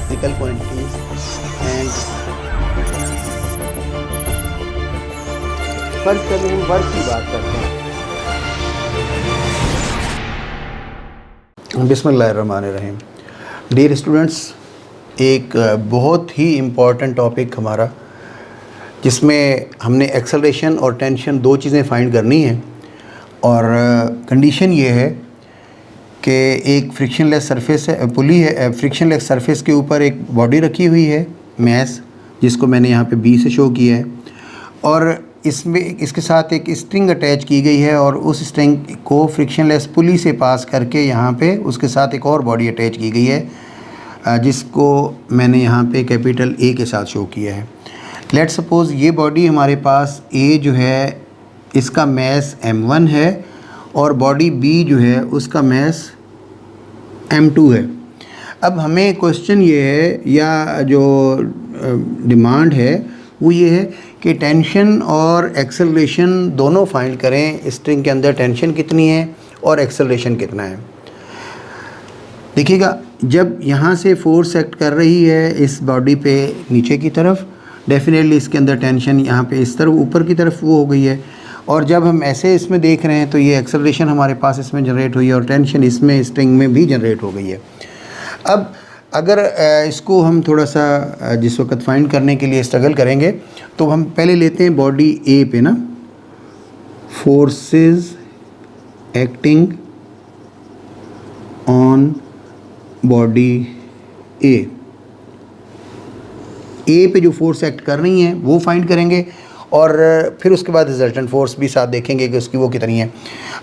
Physical quantities and first चलिए हम work की बात करते हैं। बिस्मिल्लाहिर्रहमानिर्रहीम। डियर स्टूडेंट्स, एक बहुत ही इम्पॉर्टेंट टॉपिक हमारा जिसमें हमने एक्सेलरेशन और टेंशन दो चीज़ें फाइंड करनी हैं और कंडीशन ये है कि एक फ्रिक्शनलेस सरफेस है, पुली है, फ्रिक्शनलेस सरफेस के ऊपर एक बॉडी रखी हुई है मैस, जिसको मैंने यहाँ पे बी से शो किया है, और इसमें इसके साथ एक स्ट्रिंग अटैच की गई है और उस स्ट्रिंग को फ्रिक्शनलेस पुली से पास करके यहाँ पे उसके साथ एक और बॉडी अटैच की गई है जिसको मैंने यहाँ पे कैपिटल ए के साथ शो किया है। लेट्स सपोज़ ये बॉडी हमारे पास ए जो है इसका मैस m1 है और बॉडी बी जो है उसका मैस m2 है। अब हमें क्वेश्चन ये है या जो डिमांड है वो ये है कि टेंशन और एक्सेलरेशन दोनों फाइंड करें। स्ट्रिंग के अंदर टेंशन कितनी है और एक्सेलरेशन कितना है। देखिएगा, जब यहाँ से फोर्स एक्ट कर रही है इस बॉडी पे नीचे की तरफ, डेफिनेटली इसके अंदर टेंशन यहाँ पे इस तरफ ऊपर की तरफ वो हो गई है, और जब हम ऐसे इसमें देख रहे हैं तो ये एक्सेलरेशन हमारे पास इसमें जनरेट हुई है और टेंशन इसमें स्ट्रिंग में भी जनरेट हो गई है। अब अगर इसको हम थोड़ा सा जिस वक्त फाइंड करने के लिए स्ट्रगल करेंगे तो हम पहले लेते हैं बॉडी ए पे ना, फोर्सेस एक्टिंग ऑन बॉडी ए पे जो फोर्स एक्ट कर रही हैं वो फाइंड करेंगे और फिर उसके बाद रिजल्टेंट फोर्स भी साथ देखेंगे कि उसकी वो कितनी है।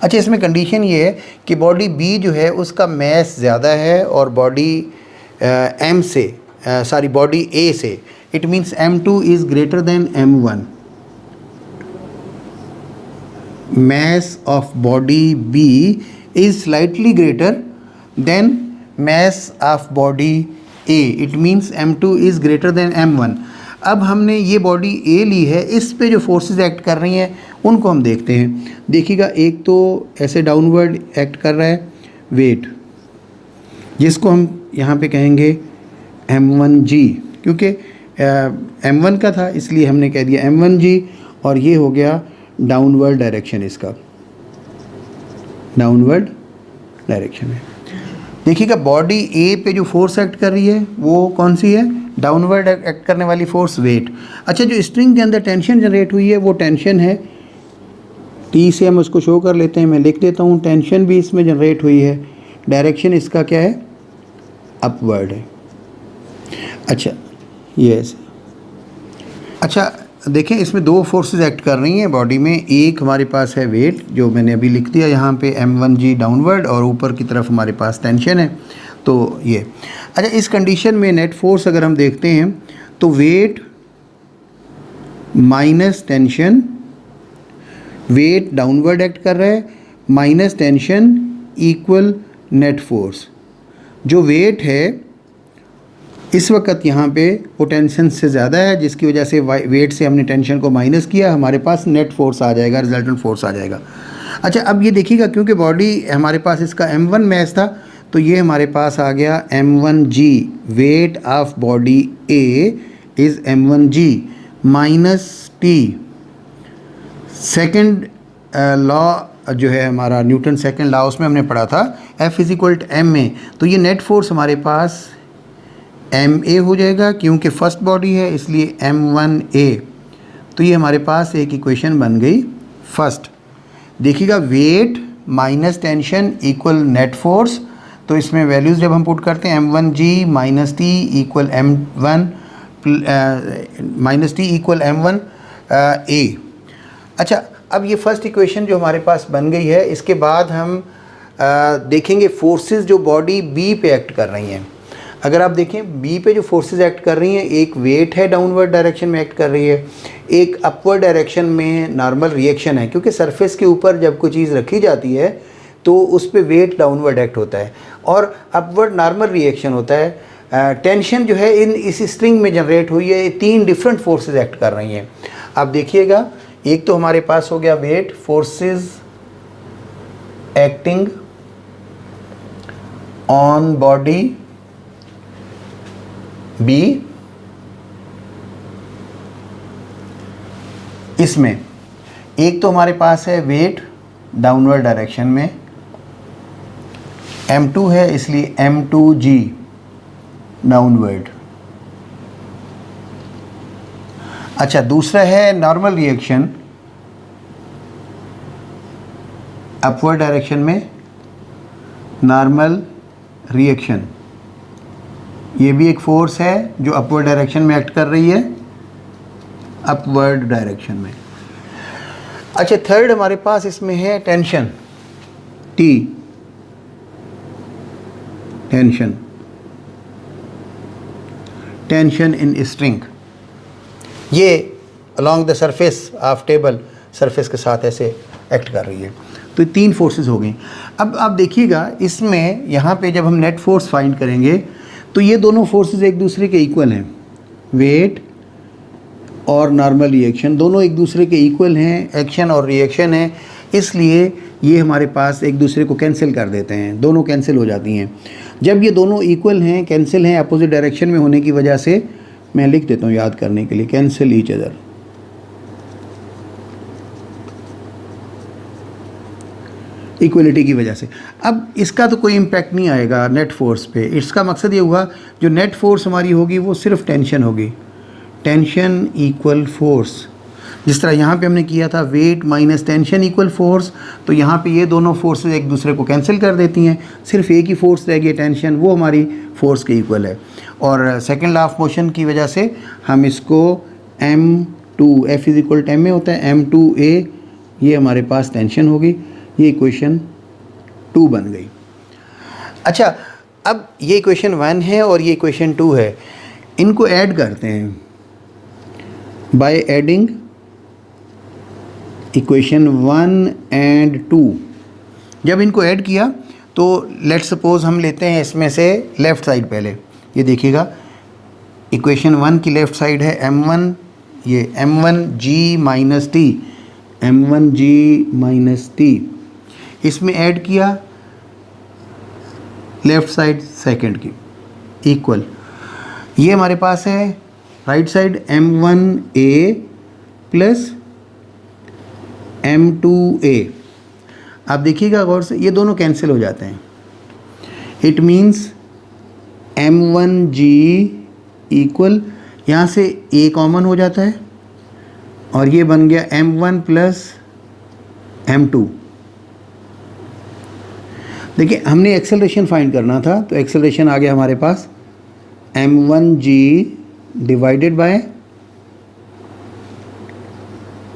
अच्छा, इसमें कंडीशन ये है कि बॉडी बी जो है उसका मैस ज़्यादा है और बॉडी एम से बॉडी ए से, it means m2 is greater than m1। mass of body B is slightly greater than mass of body A. It means m2 is greater than m1. अब हमने ये बॉडी A ली है, इस पे जो forces act कर रही हैं उनको हम देखते हैं। देखिएगा, एक तो ऐसे डाउनवर्ड एक्ट कर रहा है वेट, जिसको हम यहाँ पे कहेंगे m1g, क्योंकि m1 का था इसलिए हमने कह दिया m1g, और ये हो गया डाउनवर्ड डायरेक्शन, इसका डाउनवर्ड डायरेक्शन है। देखिएगा, बॉडी ए पे जो फोर्स एक्ट कर रही है वो कौन सी है? डाउनवर्ड एक्ट करने वाली फोर्स, वेट। अच्छा, जो स्ट्रिंग के अंदर टेंशन जनरेट हुई है वो टेंशन है, टी से हम उसको शो कर लेते हैं, मैं लिख देता हूँ, टेंशन भी इसमें जनरेट हुई है, डायरेक्शन इसका क्या है? अपवर्ड है। अच्छा, यस। अच्छा देखें, इसमें दो फोर्सेस एक्ट कर रही हैं बॉडी में। एक हमारे पास है वेट, जो मैंने अभी लिख दिया यहाँ पे m1g डाउनवर्ड, और ऊपर की तरफ हमारे पास टेंशन है, तो ये। अच्छा, इस कंडीशन में नेट फोर्स अगर हम देखते हैं तो wait minus tension, weight downward act कर रहा है, minus tension equal net force. जो वेट है इस वक्त यहाँ पे वो टेंशन से ज़्यादा है, जिसकी वजह से वेट से हमने टेंशन को माइनस किया, हमारे पास नेट फोर्स आ जाएगा, रिजल्टेंट फोर्स आ जाएगा। अच्छा, अब ये देखिएगा, क्योंकि बॉडी हमारे पास इसका m1 मैस था तो ये हमारे पास आ गया m1g, weight of body A is m1g minus T. Second law जो है हमारा न्यूटन सेकेंड लॉ, उसमें हमने पढ़ा था F is equal to ma, तो ये नेट फोर्स हमारे पास ma हो जाएगा, क्योंकि फर्स्ट बॉडी है इसलिए m1a। तो ये हमारे पास एक इक्वेशन बन गई फर्स्ट। देखिएगा, wait minus tension equal net force, तो इसमें वैल्यूज़ जब हम पुट करते हैं m1g minus T equal m1 minus T equal m1 a। अच्छा, अब ये फर्स्ट इक्वेशन जो हमारे पास बन गई है, इसके बाद हम देखेंगे फोर्सेस जो बॉडी बी पे एक्ट कर रही हैं। अगर आप देखें, बी पे जो फोर्सेस एक्ट कर रही हैं, एक वेट है डाउनवर्ड डायरेक्शन में एक्ट कर रही है, एक अपवर्ड डायरेक्शन में नॉर्मल रिएक्शन है, क्योंकि सरफेस के ऊपर जब कोई चीज़ रखी जाती है तो उस पर वेट डाउनवर्ड एक्ट होता है और अपवर्ड नॉर्मल रिएक्शन होता है। टेंशन जो है इस स्ट्रिंग में जनरेट हुई है, तीन डिफरेंट फोर्सेस एक्ट कर रही हैं। आप देखिएगा, एक तो हमारे पास हो गया weight, forces acting on body B, इसमें एक तो हमारे पास है वेट डाउनवर्ड डायरेक्शन में, M2 है इसलिए M2G डाउनवर्ड। अच्छा, दूसरा है नॉर्मल रिएक्शन अपवर्ड डायरेक्शन में, नॉर्मल रिएक्शन, ये भी एक फोर्स है जो अपवर्ड डायरेक्शन में एक्ट कर रही है, अपवर्ड डायरेक्शन में। अच्छा, थर्ड हमारे पास इसमें है tension, T, tension, tension in string, ये along the surface of table, surface के साथ ऐसे एक्ट कर रही है। तो ये तीन फोर्सेस हो गई। अब आप देखिएगा इसमें यहाँ पे जब हम नेट फोर्स फाइंड करेंगे तो ये दोनों फोर्सेस एक दूसरे के इक्वल हैं, वेट और नॉर्मल रिएक्शन दोनों एक दूसरे के इक्वल हैं, एक्शन और रिएक्शन है, इसलिए ये हमारे पास एक दूसरे को कैंसिल कर देते हैं, दोनों कैंसिल हो जाती हैं। जब ये दोनों इक्वल हैं, कैंसिल हैं अपोजिट डायरेक्शन में होने की वजह से, मैं लिख देता हूँ याद करने के लिए, कैंसिल ईच अदर। इक्वलिटी की वजह से। अब इसका तो कोई इम्पैक्ट नहीं आएगा नेट फोर्स पे। इसका मकसद ये हुआ जो नेट फोर्स हमारी होगी वो सिर्फ टेंशन होगी, टेंशन इक्वल फोर्स। जिस तरह यहाँ पे हमने किया था wait minus tension equal force, तो यहाँ पे ये दोनों फोर्सेस एक दूसरे को कैंसिल कर देती हैं, सिर्फ एक ही फोर्स रह गई टेंशन, वो हमारी फोर्स के इक्वल है। और सेकेंड लॉ ऑफ मोशन की वजह से हम इसको M2 F is equal to M में होता है, M2A ये हमारे पास टेंशन होगी, ये इक्वेशन 2 बन गई। अच्छा, अब ये इक्वेशन 1 है और ये इक्वेशन 2 है, इनको ऐड करते हैं बाय एडिंग इक्वेशन 1 एंड 2। जब इनको ऐड किया तो लेट्स सपोज हम लेते हैं इसमें से लेफ़्ट साइड पहले, ये देखिएगा इक्वेशन 1 की लेफ़्ट साइड है M1, ये M1G minus T, M1G minus T, इसमें ऐड किया लेफ़्ट साइड सेकंड की इक्वल, ये हमारे पास है right side M1A plus M2A। आप देखिएगा गौर से, ये दोनों कैंसिल हो जाते हैं, इट मीन्स M1G इक्वल, यहाँ से A कॉमन हो जाता है और ये बन गया M1 प्लस M2। देखिए हमने एक्सेलरेशन फाइंड करना था, तो एक्सेलरेशन आ गया हमारे पास M1G divided by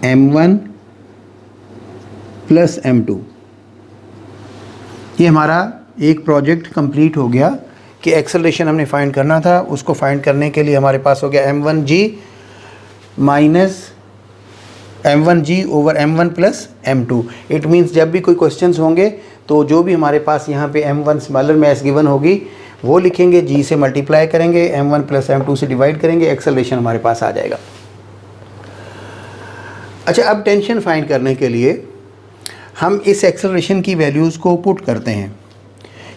M1 plus M2। ये हमारा एक प्रोजेक्ट कंप्लीट हो गया कि एक्सेलरेशन हमने फाइंड करना था, उसको फाइंड करने के लिए हमारे पास हो गया M1G minus M1G over M1 plus M2। It means जब भी कोई क्वेश्चंस होंगे तो जो भी हमारे पास यहाँ पे M1 स्मॉलर मैस गिवन होगी वो लिखेंगे, G से मल्टीप्लाई करेंगे, M1 प्लस M2 से डिवाइड करेंगे, एक्सेलरेशन हमारे पास आ जाएगा। अच्छा, अब टेंशन फाइंड करने के लिए हम इस एक्सेलरेशन की वैल्यूज़ को पुट करते हैं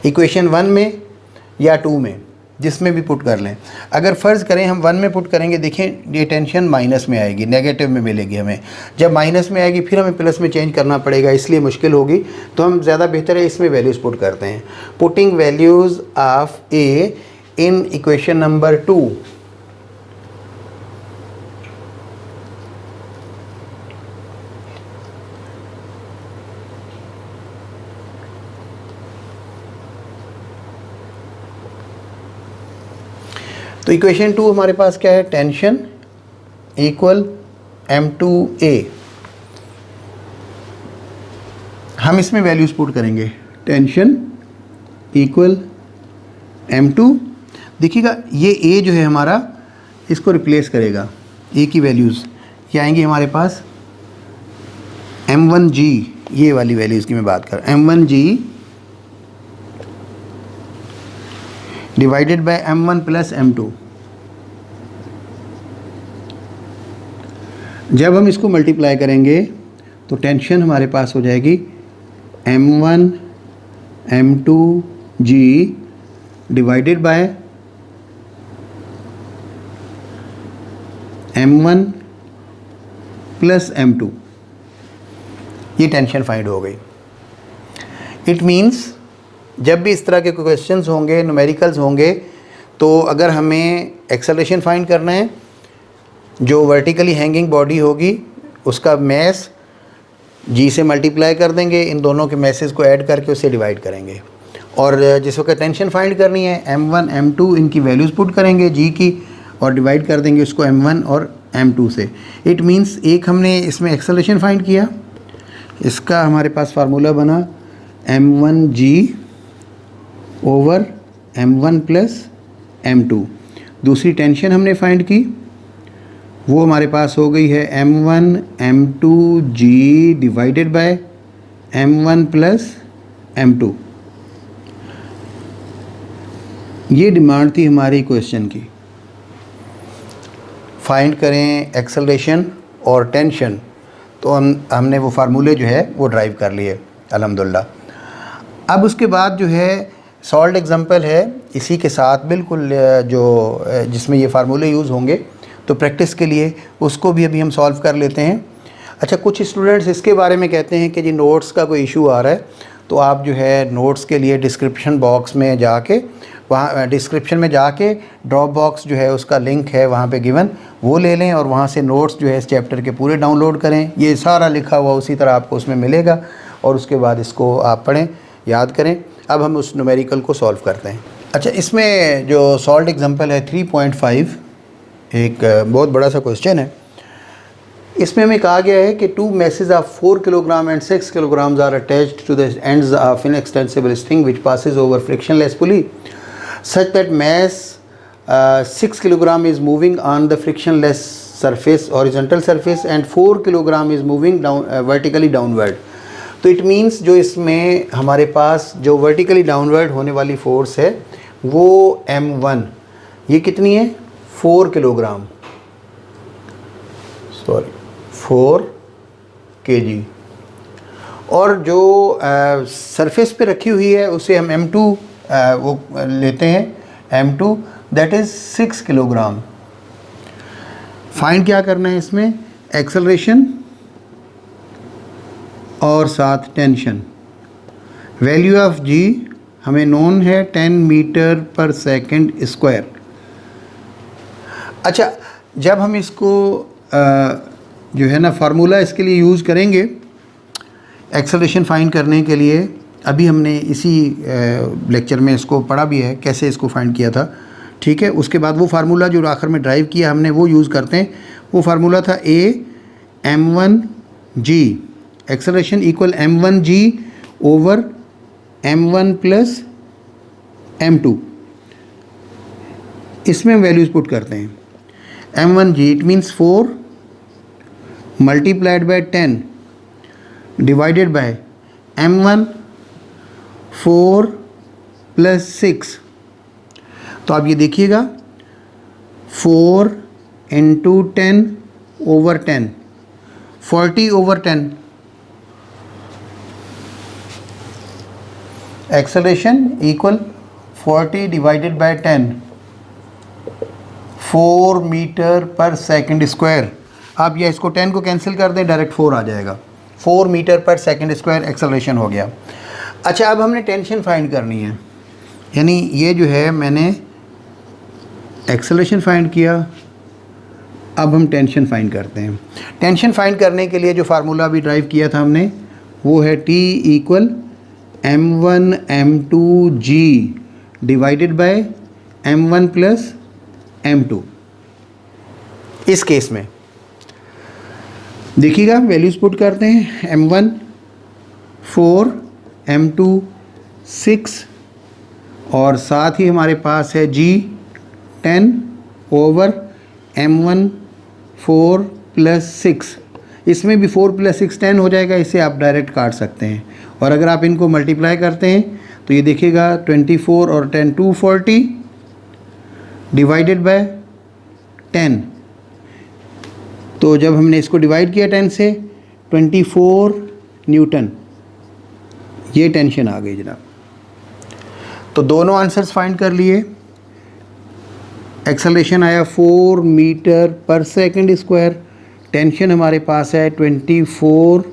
इक्वेशन 1 में या 2 में, जिसमें भी पुट कर लें। अगर फ़र्ज़ करें हम 1 में पुट करेंगे, देखें ये टेंशन माइनस में आएगी, नेगेटिव में मिलेगी हमें, जब माइनस में आएगी फिर हमें प्लस में चेंज करना पड़ेगा, इसलिए मुश्किल होगी, तो हम ज़्यादा बेहतर है इसमें वैल्यूज़ पुट करते हैं। Putting values of A in equation number 2। तो इक्वेशन 2 हमारे पास क्या है, टेंशन इक्वल M2A। हम इसमें वैल्यूज़ पुट करेंगे, टेंशन इक्वल M2। देखिएगा ये A जो है हमारा, इसको रिप्लेस करेगा, A की वैल्यूज़ ये आएंगी हमारे पास M1G, ये वाली वैल्यूज़ की मैं बात कर, M1G divided by M1 plus M2। जब हम इसको मल्टीप्लाई करेंगे तो टेंशन हमारे पास हो जाएगी M1 M2G divided by M1 plus M2, ये टेंशन फाइंड हो गई। इट मीन्स जब भी इस तरह के क्वेश्चंस होंगे, न्यूमेरिकल्स होंगे, तो अगर हमें एक्सेलरेशन फाइंड करना है, जो वर्टिकली हैंगिंग बॉडी होगी उसका मैस जी से मल्टीप्लाई कर देंगे, इन दोनों के मैसेज को ऐड करके उसे डिवाइड करेंगे। और जिस वक्त टेंशन फाइंड करनी है, M1 M2 इनकी वैल्यूज़ पुट करेंगे जी की और डिवाइड कर देंगे उसको M1 और M2 से। इट मीन्स एक हमने इसमें एक्सेलरेशन फाइंड किया, इसका हमारे पास फार्मूला बना M1G over M1 plus M2। दूसरी टेंशन हमने फाइंड की, वो हमारे पास हो गई है M1 M2G divided by M1 plus M2। ये डिमांड थी हमारी क्वेश्चन की, फाइंड करें एक्सेलरेशन और टेंशन। तो हमने वो फार्मूले जो है वो ड्राइव कर लिए अल्हम्दुलिल्लाह। अब उसके बाद जो है सॉल्व्ड एग्जांपल है इसी के साथ बिल्कुल जो जिसमें ये फार्मूले यूज़ होंगे, तो प्रैक्टिस के लिए उसको भी अभी हम सॉल्व कर लेते हैं। अच्छा, कुछ स्टूडेंट्स इसके बारे में कहते हैं कि जी नोट्स का कोई इशू आ रहा है, तो आप जो है नोट्स के लिए डिस्क्रिप्शन बॉक्स में जाके, वहाँ डिस्क्रिप्शन में जाके ड्रॉप बॉक्स जो है उसका लिंक है वहाँ पे गिवन, वो ले लें और वहाँ से नोट्स जो है इस चैप्टर के पूरे डाउनलोड करें। ये सारा लिखा हुआ उसी तरह आपको उसमें मिलेगा और उसके बाद इसको आप पढ़ें, याद करें। अब हम उस न्यूमेरिकल को सॉल्व करते हैं। अच्छा, इसमें जो सॉल्व्ड एग्जांपल है 3.5, एक बहुत बड़ा सा क्वेश्चन है। इसमें हमें कहा गया है कि 2 meshes of 4 kilogram and 6 kilograms are attached to the ends of inextensible string which passes over frictionless pulley such that mass 6 kilogram is moving on the frictionless surface, horizontal surface, and 4 kilogram is moving down vertically downward। तो it means जो इसमें हमारे पास जो vertically downward होने वाली force है वो M1, ये कितनी है 4 किलोग्राम, सॉरी 4 kg, और जो सरफेस पे रखी हुई है उसे हम M2 वो लेते हैं, M2 that is 6 kilogram. Find क्या करना है इसमें, एक्सेलरेशन और साथ टेंशन। वैल्यू ऑफ G हमें नोन है 10 मीटर पर सेकंड स्क्वायर। अच्छा, जब हम इसको जो है ना फार्मूला इसके लिए यूज़ करेंगे एक्सेलरेशन फाइंड करने के लिए, अभी हमने इसी लेक्चर में इसको पढ़ा भी है कैसे इसको फाइंड किया था, ठीक है। उसके बाद वो फार्मूला जो आखिर में ड्राइव किया हमने वो यूज़ करते हैं। वो फार्मूला था M1G, acceleration equal M1G over M1 plus M2। इसमें वैल्यूज़ पुट करते हैं। M1G it means 4 multiplied by 10 divided by M1 4 plus 6। तो आप ये देखिएगा 4 into 10 over 10, 40 over 10। Acceleration equal 40 divided by 10, 4 metre पर सेकंड स्क्वायर। आप या इसको 10 को कैंसिल कर दें, डायरेक्ट 4 आ जाएगा। 4 मीटर पर सेकंड स्क्वायर एक्सेलरेशन हो गया। अच्छा, अब हमने टेंशन फाइंड करनी है, यानी ये जो है मैंने एक्सेलरेशन फाइंड किया, अब हम टेंशन फाइंड करते हैं। टेंशन फाइंड करने के लिए जो फार्मूला भी ड्राइव किया था हमने वो है T equal M1 M2G divided by M1 plus M2। इस केस में देखिएगा वैल्यूज़ पुट करते हैं, M1 4, M2 6 और साथ ही हमारे पास है G 10 ओवर M1 4 प्लस 6। इसमें भी 4 प्लस 6 10 हो जाएगा, इसे आप डायरेक्ट काट सकते हैं। और अगर आप इनको मल्टीप्लाई करते हैं तो ये देखिएगा 24 और 10 240 डिवाइडेड बाय 10। तो जब हमने इसको डिवाइड किया 10 से, 24 न्यूटन, ये टेंशन आ गई जनाब। तो दोनों आंसर्स फाइंड कर लिए। एक्सेलरेशन आया 4 मीटर पर सेकंड स्क्वायर, टेंशन हमारे पास है 24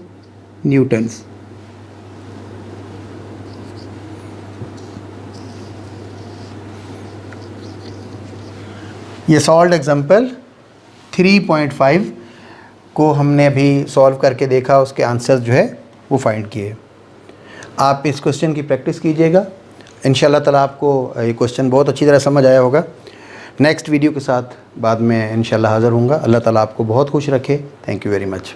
न्यूटन्स। ये सॉल्व एग्जाम्पल 3.5 को हमने अभी सॉल्व करके देखा, उसके आंसर्स जो है वो फाइंड किए। आप इस क्वेश्चन की प्रैक्टिस कीजिएगा, इंशाल्लाह ताला आपको ये क्वेश्चन बहुत अच्छी तरह समझ आया होगा। नेक्स्ट वीडियो के साथ बाद में इंशाल्लाह हाज़िर होऊंगा। अल्लाह ताला आपको बहुत खुश रखे। Thank you very much.